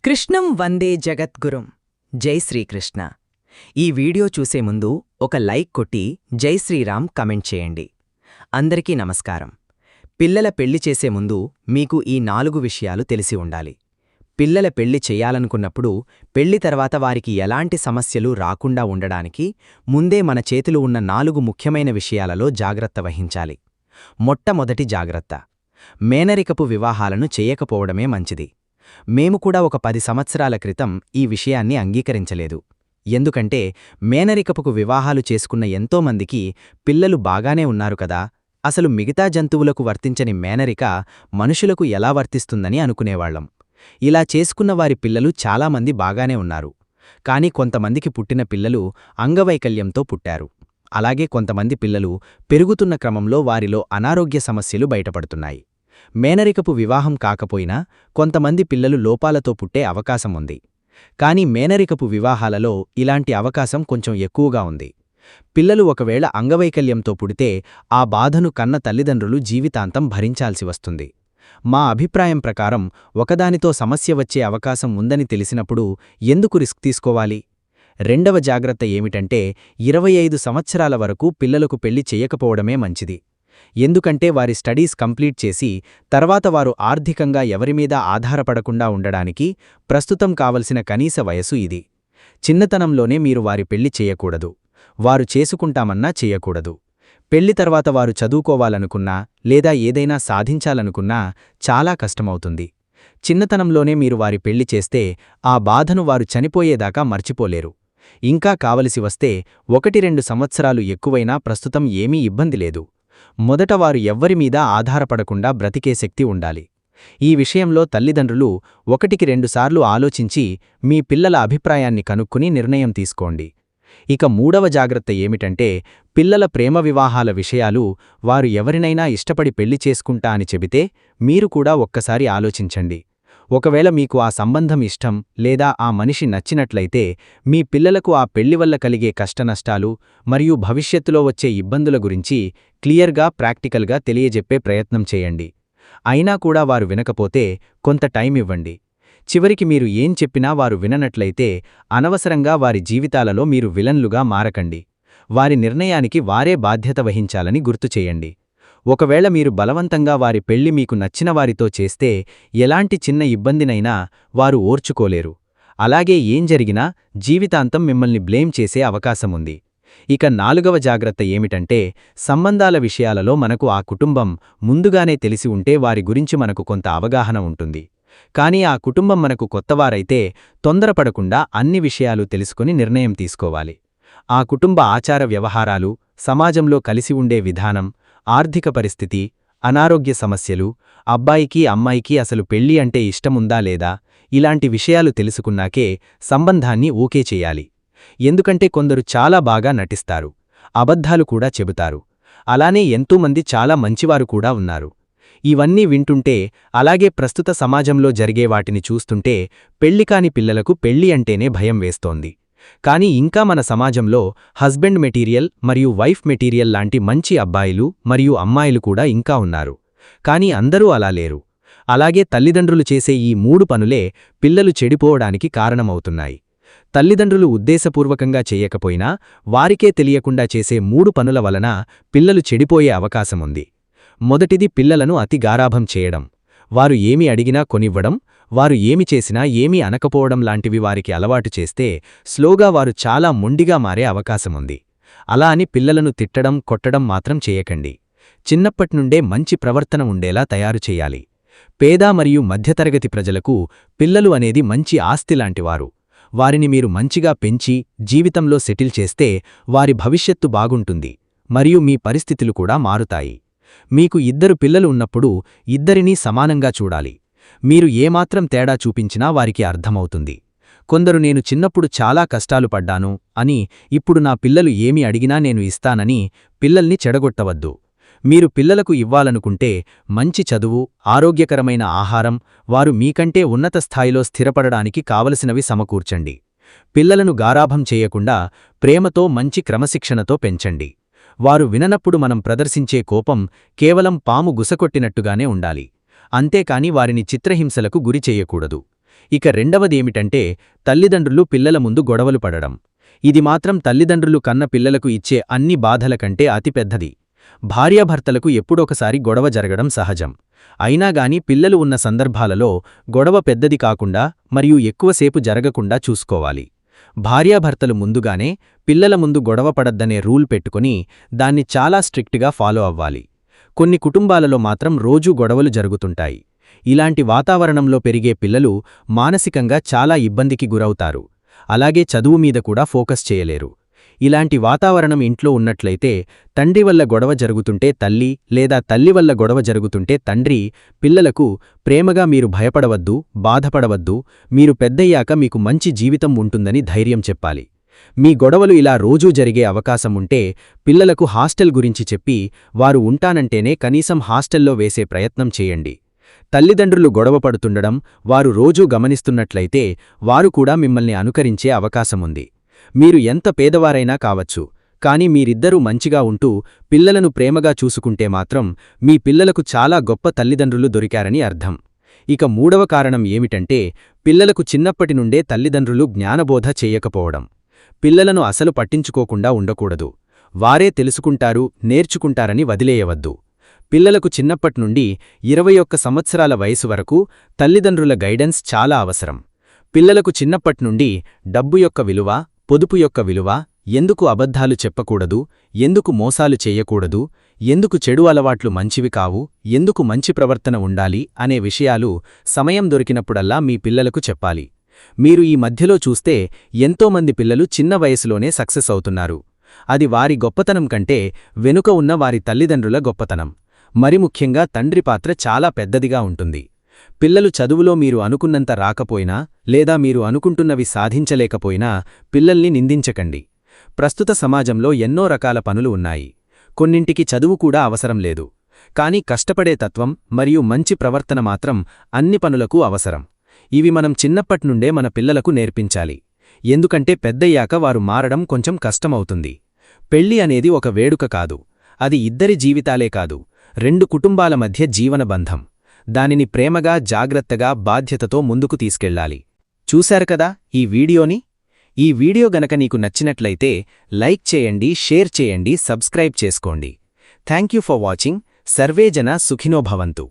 కృష్ణం వందే జగద్గురుం. జై శ్రీకృష్ణ. ఈ వీడియో చూసే ముందు ఒక లైక్ కొట్టి జై శ్రీరామ్ కమెంట్ చేయండి. అందరికీ నమస్కారం. పిల్లల పెళ్లి చేసే ముందు మీకు ఈ 4 విషయాలు తెలిసి ఉండాలి. పిల్లల పెళ్లి చెయ్యాలనుకున్నప్పుడు పెళ్లి తర్వాత వారికి ఎలాంటి సమస్యలు రాకుండా ఉండడానికి ముందే మన చేతిలో ఉన్న 4 ముఖ్యమైన విషయాలలో జాగ్రత్త వహించాలి. మొట్టమొదటి జాగ్రత్త: మేనరికపు వివాహాలను చేయకపోవడమే మంచిది. మేము కూడా ఒక 10 సంవత్సరాల క్రితం ఈ విషయాన్ని అంగీకరించలేదు. ఎందుకంటే మేనరికపుకు వివాహాలు చేసుకున్న ఎంతోమందికి పిల్లలు బాగానే ఉన్నారు కదా, అసలు మిగతా జంతువులకు వర్తించని మేనరిక మనుషులకు ఎలా వర్తిస్తుందని అనుకునేవాళ్లం. ఇలా చేసుకున్న వారి పిల్లలు చాలామంది బాగానే ఉన్నారు. కాని కొంతమందికి పుట్టిన పిల్లలు అంగవైకల్యంతో పుట్టారు. అలాగే కొంతమంది పిల్లలు పెరుగుతున్న క్రమంలో వారిలో అనారోగ్య సమస్యలు బయటపడుతున్నాయి. మేనరికపు వివాహం కాకపోయినా కొంతమంది పిల్లలు లోపాలతో పుట్టే అవకాశం ఉంది. కాని మేనరికపు వివాహాలలో ఇలాంటి అవకాశం కొంచెం ఎక్కువగా ఉంది. పిల్లలు ఒకవేళ అంగవైకల్యంతో పుడితే ఆ బాధను కన్న తల్లిదండ్రులు జీవితాంతం భరించాల్సి వస్తుంది. మా అభిప్రాయం ప్రకారం ఒకదానితో సమస్య వచ్చే అవకాశం ఉందని తెలిసినప్పుడు ఎందుకు రిస్క్ తీసుకోవాలి? రెండవ జాగ్రత్త ఏమిటంటే 25 సంవత్సరాల వరకు పిల్లలకు పెళ్లి చెయ్యకపోవడమే మంచిది. ఎందుకంటే వారి స్టడీస్ కంప్లీట్ చేసి తర్వాత వారు ఆర్థికంగా ఎవరిమీద ఆధారపడకుండా ఉండడానికి ప్రస్తుతం కావలసిన కనీస వయసు ఇది. చిన్నతనంలోనే మీరు వారి పెళ్లి చెయ్యకూడదు. వారు చేసుకుంటామన్నా చెయ్యకూడదు. పెళ్లి తర్వాత వారు చదువుకోవాలనుకున్నా లేదా ఏదైనా సాధించాలనుకున్నా చాలా కష్టమవుతుంది. చిన్నతనంలోనే మీరు వారి పెళ్లి చేస్తే ఆ బాధను వారు చనిపోయేదాకా మర్చిపోలేరు. ఇంకా కావలసి వస్తే 1-2 సంవత్సరాలు ఎక్కువైనా ప్రస్తుతం ఏమీ ఇబ్బంది లేదు. మొదట వారు ఎవ్వరిమీద ఆధారపడకుండా బ్రతికే శక్తి ఉండాలి. ఈ విషయంలో తల్లిదండ్రులు 1-2 సార్లు ఆలోచించి మీ పిల్లల అభిప్రాయాన్ని కనుక్కుని నిర్ణయం తీసుకోండి. ఇక మూడవ జాగ్రత్త ఏమిటంటే పిల్లల ప్రేమ వివాహాల విషయాలు వారు ఎవరినైనా ఇష్టపడి పెళ్లి చేసుకుంటా అని చెబితే మీరు కూడా ఒక్కసారి ఆలోచించండి. ఒకవేళ మీకు ఆ సంబంధం ఇష్టం లేదా ఆ మనిషి నచ్చినట్లయితే మీ పిల్లలకు ఆ పెళ్లి వల్ల కలిగే కష్టనష్టాలు మరియు భవిష్యత్తులో వచ్చే ఇబ్బందుల గురించి క్లియర్గా ప్రాక్టికల్గా తెలియజెప్పే ప్రయత్నం చేయండి. అయినా కూడా వారు వినకపోతే కొంత టైం ఇవ్వండి. చివరికి మీరు ఏం చెప్పినా వారు విననట్లయితే అనవసరంగా వారి జీవితాలలో మీరు విలన్లుగా మారకండి. వారి నిర్ణయానికి వారే బాధ్యత వహించాలని గుర్తుచేయండి. ఒకవేళ మీరు బలవంతంగా వారి పెళ్లి మీకు నచ్చిన వారితో చేస్తే ఎలాంటి చిన్న ఇబ్బందినైనా వారు ఓర్చుకోలేరు. అలాగే ఏం జరిగినా జీవితాంతం మిమ్మల్ని బ్లేమ్ చేసే అవకాశముంది. ఇక 4వ జాగ్రత్త ఏమిటంటే సంబంధాల విషయాలలో మనకు ఆ కుటుంబం ముందుగానే తెలిసి ఉంటే వారి గురించి మనకు కొంత అవగాహన ఉంటుంది. కానీ ఆ కుటుంబం మనకు కొత్తవారైతే తొందరపడకుండా అన్ని విషయాలు తెలుసుకుని నిర్ణయం తీసుకోవాలి. ఆ కుటుంబ ఆచార వ్యవహారాలు, సమాజంలో కలిసి ఉండే విధానం, ఆర్థిక పరిస్థితి, అనారోగ్య సమస్యలు, అబ్బాయికి అమ్మాయికి అసలు పెళ్లి అంటే ఇష్టముందా లేదా, ఇలాంటి విషయాలు తెలుసుకున్నాకే సంబంధాన్ని ఓకే చెయ్యాలి. ఎందుకంటే కొందరు చాలా బాగా నటిస్తారు, అబద్ధాలు కూడా చెబుతారు. అలానే ఎంతోమంది చాలా మంచివారు కూడా ఉన్నారు. ఇవన్నీ వింటుంటే అలాగే ప్రస్తుత సమాజంలో జరిగే వాటిని చూస్తుంటే పెళ్లికాని పిల్లలకు పెళ్లి అంటేనే భయం వేస్తోంది. కానీ ఇంకా మన సమాజంలో హస్బెండ్ మెటీరియల్ మరియు వైఫ్ మెటీరియల్ లాంటి మంచి అబ్బాయిలు మరియు అమ్మాయిలు కూడా ఇంకా ఉన్నారు. కానీ అందరూ అలా లేరు. అలాగే తల్లిదండ్రులు చేసే ఈ 3 పనులే పిల్లలు చెడిపోవడానికి కారణమవుతున్నాయి. తల్లిదండ్రులు ఉద్దేశపూర్వకంగా చెయ్యకపోయినా వారికే తెలియకుండా చేసే 3 పనుల వలన పిల్లలు చెడిపోయే అవకాశముంది. మొదటిది పిల్లలను అతి గారాభం చేయడం. వారు ఏమి అడిగినా కొనివ్వడం, వారు ఏమి చేసినా ఏమీ అనకపోవడం లాంటివి వారికి అలవాటు చేస్తే స్లోగా వారు చాలా మొండిగా మారే అవకాశముంది. అలా అని పిల్లలను తిట్టడం, కొట్టడం మాత్రం చేయకండి. చిన్నప్పట్నుండే మంచి ప్రవర్తన ఉండేలా తయారు చెయ్యాలి. పేద మరియు మధ్యతరగతి ప్రజలకు పిల్లలు అనేది మంచి ఆస్తిలాంటివారు. వారిని మీరు మంచిగా పెంచి జీవితంలో సెటిల్ చేస్తే వారి భవిష్యత్తు బాగుంటుంది మరియు మీ పరిస్థితులు కూడా మారుతాయి. మీకు 2 పిల్లలు ఉన్నప్పుడు ఇద్దరినీ సమానంగా చూడాలి. మీరు ఏమాత్రం తేడా చూపించినా వారికి అర్థమవుతుంది. కొందరు నేను చిన్నప్పుడు చాలా కష్టాలు పడ్డాను అని ఇప్పుడు నా పిల్లలు ఏమి అడిగినా నేను ఇస్తానని పిల్లల్ని చెడగొట్టవద్దు. మీరు పిల్లలకు ఇవ్వాలనుకుంటే మంచి చదువు, ఆరోగ్యకరమైన ఆహారం, వారు మీకంటే ఉన్నత స్థాయిలో స్థిరపడడానికి కావలసినవి సమకూర్చండి. పిల్లలను గారాభం చేయకుండా ప్రేమతో మంచి క్రమశిక్షణతో పెంచండి. వారు విననప్పుడు మనం ప్రదర్శించే కోపం కేవలం పాము గుసకొట్టినట్టుగానే ఉండాలి. అంతేకాని వారిని చిత్రహింసలకు గురి చెయ్యకూడదు. ఇక రెండవదేమిటంటే తల్లిదండ్రులు పిల్లల ముందు గొడవలు పడడం. ఇది మాత్రం తల్లిదండ్రులు కన్న పిల్లలకు ఇచ్చే అన్ని బాధల కంటే అతిపెద్దది. భార్యాభర్తలకు ఎప్పుడొకసారి గొడవ జరగడం సహజం. అయినాగాని పిల్లలు ఉన్న సందర్భాలలో గొడవ పెద్దది కాకుండా మరియు ఎక్కువసేపు జరగకుండా చూసుకోవాలి. భార్యాభర్తలు ముందుగానే పిల్లల ముందు గొడవ పడద్దనే రూల్ పెట్టుకుని దాన్ని చాలా స్ట్రిక్ట్గా ఫాలో అవ్వాలి. కొన్ని కుటుంబాలలో మాత్రం రోజూ గొడవలు జరుగుతుంటాయి. ఇలాంటి వాతావరణంలో పెరిగే పిల్లలు మానసికంగా చాలా ఇబ్బందికి గురవుతారు. అలాగే చదువు మీద కూడా ఫోకస్ చేయలేరు. ఇలాంటి వాతావరణం ఇంట్లో ఉన్నట్లయితే తండ్రి వల్ల గొడవ జరుగుతుంటే తల్లి లేదా తల్లి వల్ల గొడవ జరుగుతుంటే తండ్రి పిల్లలకు ప్రేమగా మీరు భయపడవద్దు, బాధపడవద్దు, మీరు పెద్దయ్యాక మీకు మంచి జీవితం ఉంటుందని ధైర్యం చెప్పాలి. మీ గొడవలు ఇలా రోజూ జరిగే అవకాశం ఉంటే పిల్లలకు హాస్టల్ గురించి చెప్పి వారు ఉంటానంటేనే కనీసం హాస్టల్లో వేసే ప్రయత్నం చేయండి. తల్లిదండ్రులు గొడవ పడుతుండడం వారు రోజూ గమనిస్తున్నట్లయితే వారు కూడా మిమ్మల్ని అనుకరించే అవకాశముంది. మీరు ఎంత పేదవారైనా కావచ్చు, కాని మీరిద్దరూ మంచిగా ఉంటూ పిల్లలను ప్రేమగా చూసుకుంటే మాత్రం మీ పిల్లలకు చాలా గొప్ప తల్లిదండ్రులు దొరికారని అర్థం. ఇక మూడవ కారణం ఏమిటంటే పిల్లలకు చిన్నప్పటి నుండే తల్లిదండ్రులు జ్ఞానబోధ చేయకపోవడం. పిల్లలను అసలు పట్టించుకోకుండా ఉండకూడదు. వారే తెలుసుకుంటారు, నేర్చుకుంటారని వదిలేయవద్దు. పిల్లలకు చిన్నప్పట్నుండి 21 సంవత్సరాల వయసు వరకు తల్లిదండ్రుల గైడెన్స్ చాలా అవసరం. పిల్లలకు చిన్నప్పట్నుండి డబ్బు యొక్క విలువ, పొదుపు యొక్క విలువ, ఎందుకు అబద్ధాలు చెప్పకూడదు, ఎందుకు మోసాలు చేయకూడదు, ఎందుకు చెడు అలవాట్లు మంచివి కావు, ఎందుకు మంచి ప్రవర్తన ఉండాలి అనే విషయాలు సమయం దొరికినప్పుడల్లా మీ పిల్లలకు చెప్పాలి. మీరు ఈ మధ్యలో చూస్తే ఎంతోమంది పిల్లలు చిన్న వయసులోనే సక్సెస్ అవుతున్నారు. అది వారి గొప్పతనం కంటే వెనుక ఉన్న వారి తల్లిదండ్రుల గొప్పతనం. మరి ముఖ్యంగా తండ్రి పాత్ర చాలా పెద్దదిగా ఉంటుంది. పిల్లలు చదువులో మీరు అనుకున్నంత రాకపోయినా లేదా మీరు అనుకుంటున్నవి సాధించలేకపోయినా పిల్లల్ని నిందించకండి. ప్రస్తుత సమాజంలో ఎన్నో రకాల పనులు ఉన్నాయి. కొన్నింటికి చదువు కూడా అవసరం లేదు. కానీ కష్టపడే తత్వం మరియు మంచి ప్రవర్తన మాత్రం అన్ని పనులకు అవసరం. ఇవి మనం చిన్నప్పట్నుండే మన పిల్లలకు నేర్పించాలి. ఎందుకంటే పెద్దయ్యాక వారు మారడం కొంచెం కష్టమవుతుంది. పెళ్లి అనేది ఒక వేడుక కాదు. అది ఇద్దరి జీవితాలే కాదు, 2 కుటుంబాల మధ్య జీవనబంధం. దానిని ప్రేమగా, జాగ్రత్తగా, బాధ్యతతో ముందుకు తీసుకెళ్లాలి. చూశారు కదా ఈ వీడియోని? ఈ వీడియో గనక నీకు నచ్చినట్లయితే లైక్ చేయండి, షేర్ చేయండి, సబ్స్క్రైబ్ చేసుకోండి. Thank you for watching. సర్వే జన సుఖినో భవంతు.